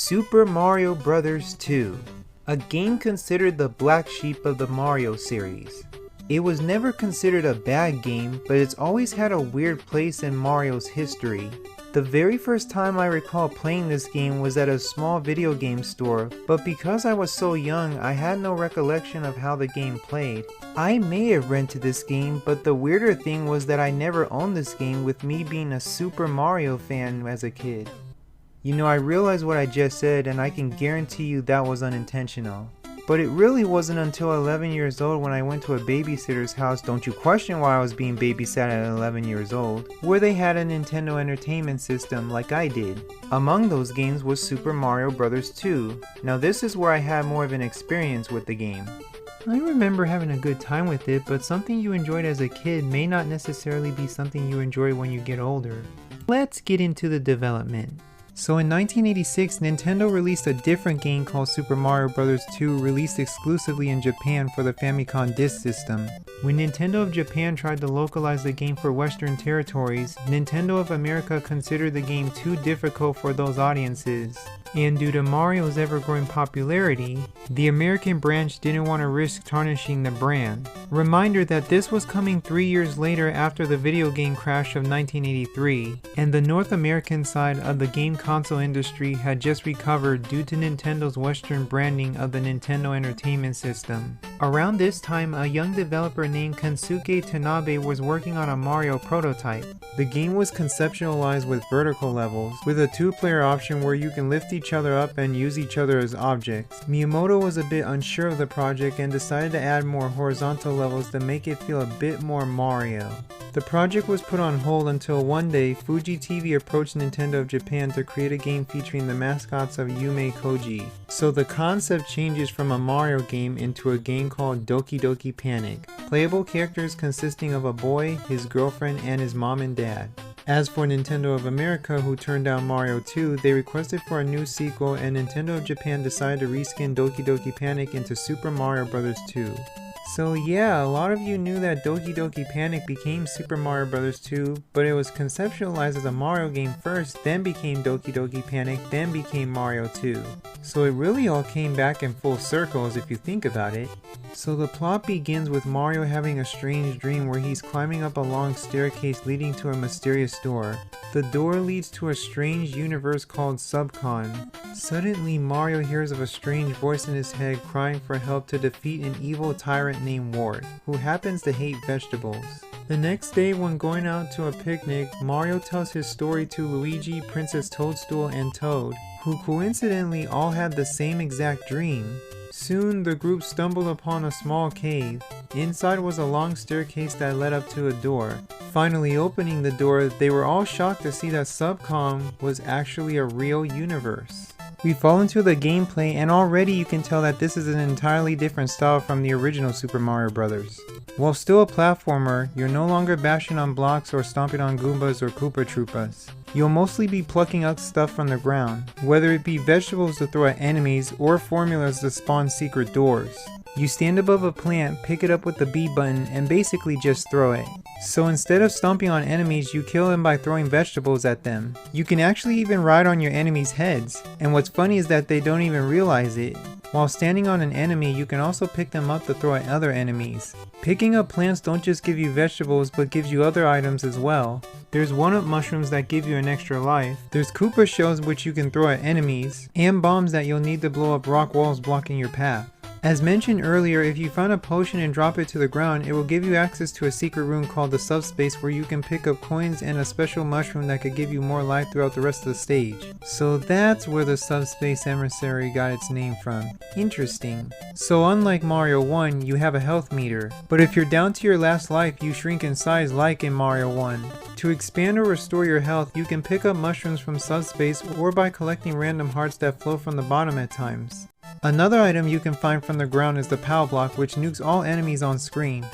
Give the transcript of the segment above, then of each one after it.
Super Mario Bros. 2, a game considered the black sheep of the Mario series. It was never considered a bad game, but it's always had a weird place in Mario's history. The very first time I recall playing this game was at a small video game store, but because I was so young, I had no recollection of how the game played. I may have rented this game, but the weirder thing was that I never owned this game, with me being a Super Mario fan as a kid. You know, I realize what I just said, and I can guarantee you that was unintentional. But it really wasn't until 11 years old when I went to a babysitter's house, don't you question why I was being babysat at 11 years old, where they had a Nintendo Entertainment System like I did. Among those games was Super Mario Bros. 2. Now this is where I had more of an experience with the game. I remember having a good time with it, but something you enjoyed as a kid may not necessarily be something you enjoy when you get older. Let's get into the development. So in 1986, Nintendo released a different game called Super Mario Bros. 2, released exclusively in Japan for the Famicom Disk System. When Nintendo of Japan tried to localize the game for Western territories, Nintendo of America considered the game too difficult for those audiences. And due to Mario's ever-growing popularity, the American branch didn't want to risk tarnishing the brand. Reminder that this was coming 3 years later after the video game crash of 1983, and the North American side of the game console industry had just recovered due to Nintendo's Western branding of the Nintendo Entertainment System. Around this time, a young developer named Kensuke Tanabe was working on a Mario prototype. The game was conceptualized with vertical levels, with a two-player option where you can lift each other up and use each other as objects. Miyamoto was a bit unsure of the project and decided to add more horizontal levels to make it feel a bit more Mario. The project was put on hold until one day Fuji TV approached Nintendo of Japan to create a game featuring the mascots of Yume Koji. So the concept changes from a Mario game into a game called Doki Doki Panic. Playable characters consisting of a boy, his girlfriend, and his mom and dad. As for Nintendo of America, who turned down Mario 2, they requested for a new sequel, and Nintendo of Japan decided to reskin Doki Doki Panic into Super Mario Bros. 2. So yeah, a lot of you knew that Doki Doki Panic became Super Mario Bros. 2, but it was conceptualized as a Mario game first, then became Doki Doki Panic, then became Mario 2. So it really all came back in full circles if you think about it. So the plot begins with Mario having a strange dream where he's climbing up a long staircase leading to a mysterious door. The door leads to a strange universe called Subcon. Suddenly, Mario hears of a strange voice in his head crying for help to defeat an evil tyrant named Wart, who happens to hate vegetables. The next day, when going out to a picnic, Mario tells his story to Luigi, Princess Toadstool, and Toad, who coincidentally all had the same exact dream. Soon, the group stumbled upon a small cave. Inside was a long staircase that led up to a door. Finally opening the door, they were all shocked to see that Subcom was actually a real universe. We fall into the gameplay, and already you can tell that this is an entirely different style from the original Super Mario Bros. While still a platformer, you're no longer bashing on blocks or stomping on Goombas or Koopa Troopas. You'll mostly be plucking up stuff from the ground, whether it be vegetables to throw at enemies or formulas to spawn secret doors. You stand above a plant, pick it up with the B button, and basically just throw it. So instead of stomping on enemies, you kill them by throwing vegetables at them. You can actually even ride on your enemies' heads, and what's funny is that they don't even realize it. While standing on an enemy, you can also pick them up to throw at other enemies. Picking up plants don't just give you vegetables, but gives you other items as well. There's 1-up mushrooms that give you an extra life, there's Koopa shells which you can throw at enemies, and bombs that you'll need to blow up rock walls blocking your path. As mentioned earlier, if you find a potion and drop it to the ground, it will give you access to a secret room called the Subspace where you can pick up coins and a special mushroom that could give you more life throughout the rest of the stage. So that's where the Subspace Emissary got its name from. Interesting. So unlike Mario 1, you have a health meter, but if you're down to your last life, you shrink in size like in Mario 1. To expand or restore your health, you can pick up mushrooms from Subspace or by collecting random hearts that flow from the bottom at times. Another item you can find from the ground is the POW block, which nukes all enemies on screen.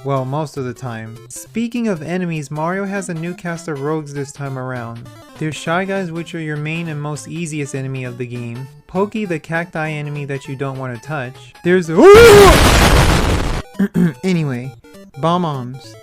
Well, most of the time. Speaking of enemies, Mario has a new cast of rogues this time around. There's Shy Guys, which are your main and most easiest enemy of the game. Pokey, the cacti enemy that you don't want to touch. There's Anyway, Bob-ombs.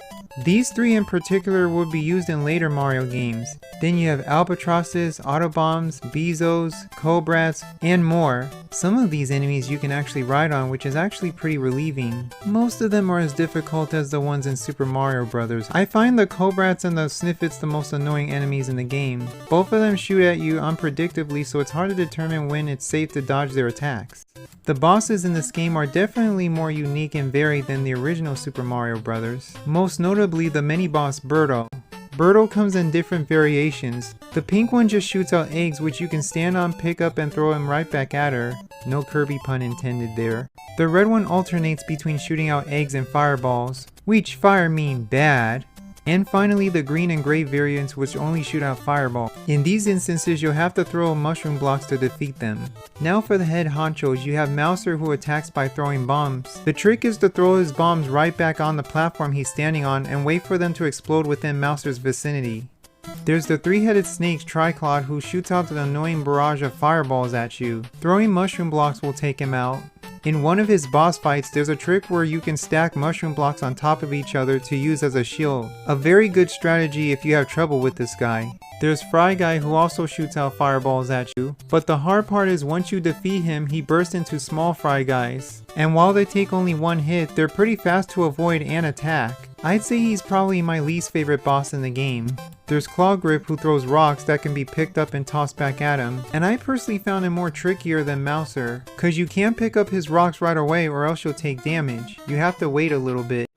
These three in particular would be used in later Mario games. Then you have Albatrosses, Autobombs, Bezos, Cobrats, and more. Some of these enemies you can actually ride on, which is actually pretty relieving. Most of them are as difficult as the ones in Super Mario Bros. I find the Cobrats and the Sniffits the most annoying enemies in the game. Both of them shoot at you unpredictably, so it's hard to determine when it's safe to dodge their attacks. The bosses in this game are definitely more unique and varied than the original Super Mario Bros. Most notably the mini-boss Birdo. Birdo comes in different variations. The pink one just shoots out eggs which you can stand on, pick up, and throw them right back at her. No Kirby pun intended there. The red one alternates between shooting out eggs and fireballs, which fire mean bad. And finally the green and gray variants, which only shoot out fireball. In these instances you'll have to throw mushroom blocks to defeat them. Now for the head honchos, you have Mouser, who attacks by throwing bombs. The trick is to throw his bombs right back on the platform he's standing on and wait for them to explode within Mouser's vicinity. There's the three-headed snake Triclod, who shoots out an annoying barrage of fireballs at you. Throwing mushroom blocks will take him out. In one of his boss fights, there's a trick where you can stack mushroom blocks on top of each other to use as a shield. A very good strategy if you have trouble with this guy. There's Fry Guy, who also shoots out fireballs at you, but the hard part is once you defeat him, he bursts into small Fry Guys. And while they take only one hit, they're pretty fast to avoid and attack. I'd say he's probably my least favorite boss in the game. There's Claw Grip, who throws rocks that can be picked up and tossed back at him, and I personally found him more trickier than Mouser, cause you can't pick up his rocks right away or else you'll take damage. You have to wait a little bit.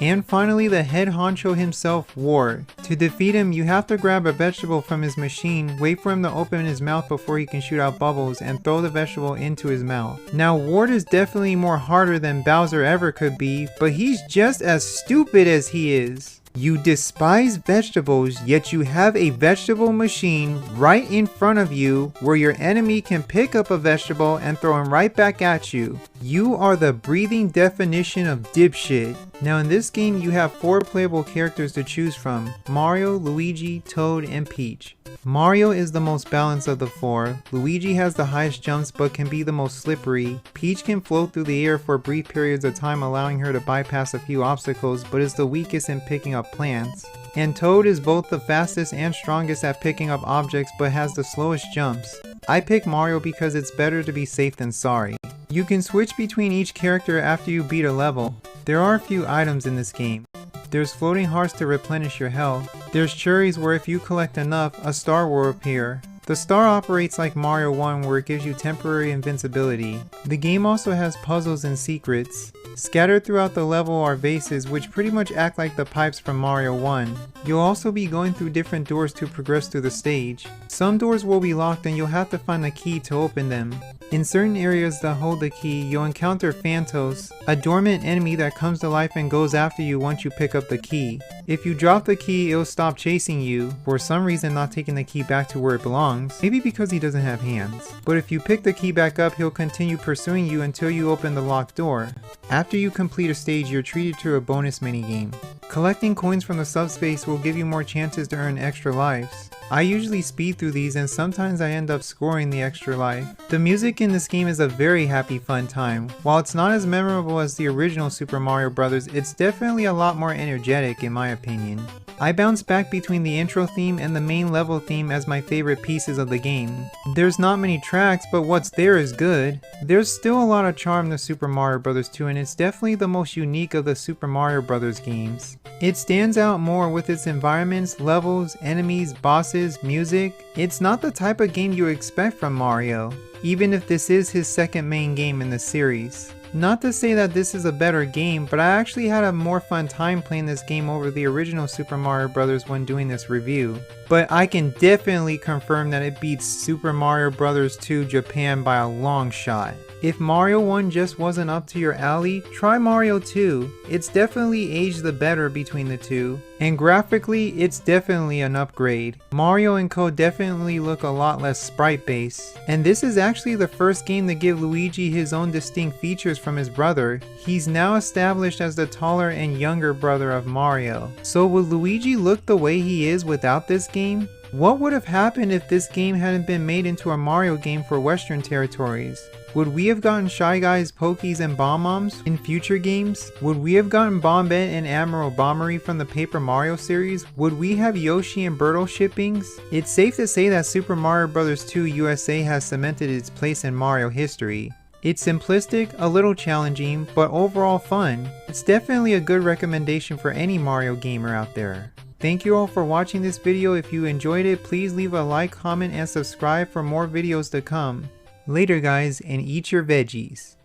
And finally the head honcho himself, Wart. To defeat him, you have to grab a vegetable from his machine, wait for him to open his mouth before he can shoot out bubbles, and throw the vegetable into his mouth. Now Wart is definitely more harder than Bowser ever could be, but he's just as stupid as he is. You despise vegetables, yet you have a vegetable machine right in front of you where your enemy can pick up a vegetable and throw him right back at you. You are the breathing definition of dipshit. Now in this game you have 4 playable characters to choose from: Mario, Luigi, Toad, and Peach. Mario is the most balanced of the 4, Luigi has the highest jumps but can be the most slippery, Peach can float through the air for brief periods of time allowing her to bypass a few obstacles but is the weakest in picking up plants. And Toad is both the fastest and strongest at picking up objects but has the slowest jumps. I pick Mario because it's better to be safe than sorry. You can switch between each character after you beat a level. There are a few items in this game. There's floating hearts to replenish your health. There's cherries where if you collect enough, a star will appear. The star operates like Mario 1 where it gives you temporary invincibility. The game also has puzzles and secrets. Scattered throughout the level are vases which pretty much act like the pipes from Mario 1. You'll also be going through different doors to progress through the stage. Some doors will be locked and you'll have to find a key to open them. In certain areas that hold the key, you'll encounter Phantos, a dormant enemy that comes to life and goes after you once you pick up the key. If you drop the key, it'll stop chasing you, for some reason not taking the key back to where it belongs, maybe because he doesn't have hands. But if you pick the key back up, he'll continue pursuing you until you open the locked door. After you complete a stage, you're treated to a bonus minigame. Collecting coins from the subspace will give you more chances to earn extra lives. I usually speed through these and sometimes I end up scoring the extra life. The music in this game is a very happy fun time. While it's not as memorable as the original Super Mario Bros., it's definitely a lot more energetic in my opinion. I bounce back between the intro theme and the main level theme as my favorite pieces of the game. There's not many tracks, but what's there is good. There's still a lot of charm to Super Mario Bros. 2 and it's definitely the most unique of the Super Mario Bros. Games. It stands out more with its environments, levels, enemies, bosses, music. It's not the type of game you expect from Mario, even if this is his second main game in the series. Not to say that this is a better game, but I actually had a more fun time playing this game over the original Super Mario Bros. When doing this review. But I can definitely confirm that it beats Super Mario Bros. 2 Japan by a long shot. If Mario 1 just wasn't up to your alley, try Mario 2. It's definitely aged the better between the two, and graphically it's definitely an upgrade. Mario and Co definitely look a lot less sprite based, and this is actually the first game to give Luigi his own distinct features from his brother. He's now established as the taller and younger brother of Mario. So would Luigi look the way he is without this game? What would have happened if this game hadn't been made into a Mario game for Western territories? Would we have gotten Shy Guys, Pokies, and Bomb-Oms in future games? Would we have gotten Bombette and Admiral Bombery from the Paper Mario series? Would we have Yoshi and Birdo shippings? It's safe to say that Super Mario Bros. 2 USA has cemented its place in Mario history. It's simplistic, a little challenging, but overall fun. It's definitely a good recommendation for any Mario gamer out there. Thank you all for watching this video. If you enjoyed it, please leave a like, comment, and subscribe for more videos to come. Later guys, and eat your veggies.